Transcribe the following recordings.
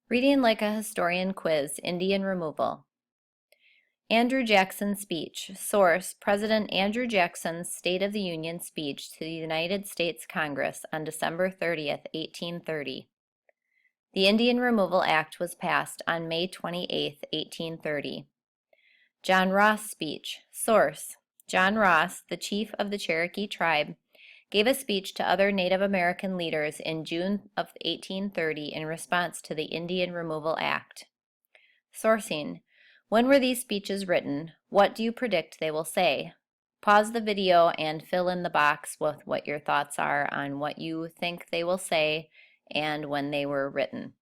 Reading Like a Historian Quiz, Indian Removal. Andrew Jackson Speech. Source: President Andrew Jackson's State of the Union speech to the United States Congress on December 30th, 1830. The Indian Removal Act was passed on May 28, 1830. John Ross Speech. Source: John Ross, the chief of the Cherokee tribe, gave a speech to other Native American leaders in June of 1830 in response to the Indian Removal Act. Sourcing: when were these speeches written? What do you predict they will say? Pause the video and fill in the box with what your thoughts are on what you think they will say and when they were written.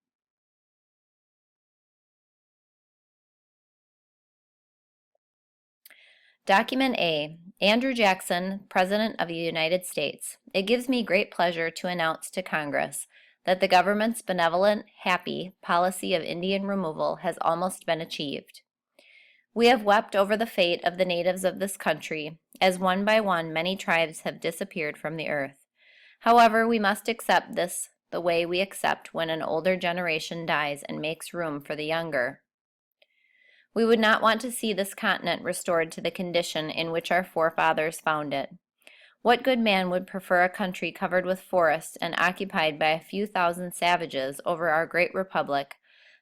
Document A. Andrew Jackson, President of the United States. It gives me great pleasure to announce to Congress that the government's benevolent, happy policy of Indian removal has almost been achieved. We have wept over the fate of the natives of this country, as one by one many tribes have disappeared from the earth. However, we must accept this the way we accept when an older generation dies and makes room for the younger. We would not want to see this continent restored to the condition in which our forefathers found it. What good man would prefer a country covered with forests and occupied by a few thousand savages over our great republic,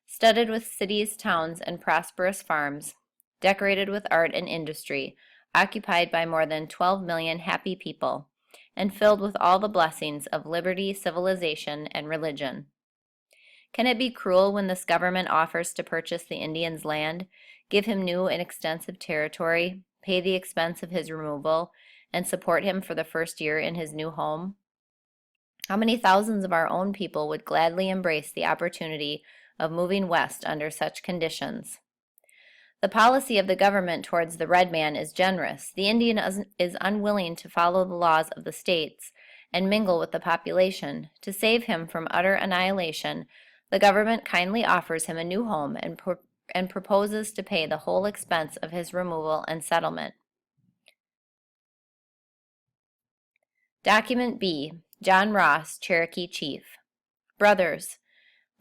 studded with cities, towns, and prosperous farms, decorated with art and industry, occupied by more than 12 million happy people, and filled with all the blessings of liberty, civilization, and religion? Can it be cruel when this government offers to purchase the Indian's land, give him new and extensive territory, pay the expense of his removal, and support him for the first year in his new home? How many thousands of our own people would gladly embrace the opportunity of moving west under such conditions? The policy of the government towards the red man is generous. The Indian is unwilling to follow the laws of the states and mingle with the population. To save him from utter annihilation, the government kindly offers him a new home and proposes to pay the whole expense of his removal and settlement. Document B. John Ross, Cherokee Chief. Brothers,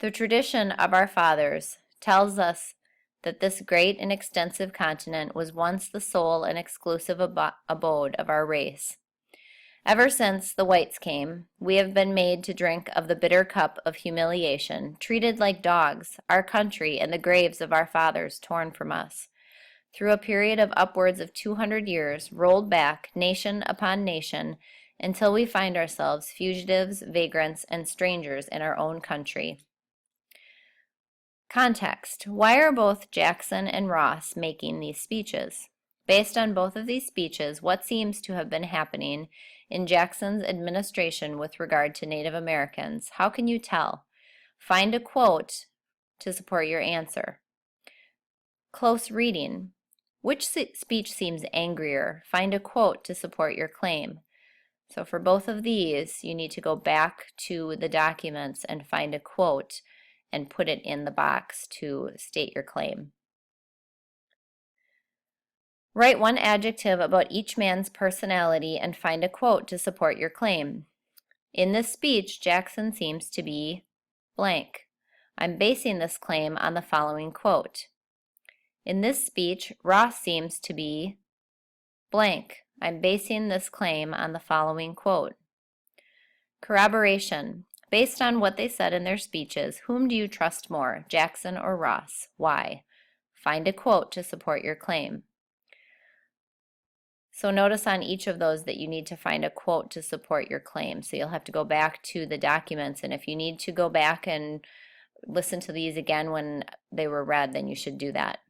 the tradition of our fathers tells us that this great and extensive continent was once the sole and exclusive abode of our race. Ever since the whites came, we have been made to drink of the bitter cup of humiliation, treated like dogs, our country and the graves of our fathers torn from us. Through a period of upwards of 200 years, rolled back, nation upon nation, until we find ourselves fugitives, vagrants, and strangers in our own country. Context: why are both Jackson and Ross making these speeches? Based on both of these speeches, what seems to have been happening in Jackson's administration with regard to Native Americans? How can you tell? Find a quote to support your answer. Close reading. Which speech seems angrier? Find a quote to support your claim. So for both of these, you need to go back to the documents and find a quote and put it in the box to state your claim. Write one adjective about each man's personality and find a quote to support your claim. In this speech, Jackson seems to be blank. I'm basing this claim on the following quote. In this speech, Ross seems to be blank. I'm basing this claim on the following quote. Corroboration. Based on what they said in their speeches, whom do you trust more, Jackson or Ross? Why? Find a quote to support your claim. So notice on each of those that you need to find a quote to support your claim. So you'll have to go back to the documents, and if you need to go back and listen to these again when they were read, then you should do that.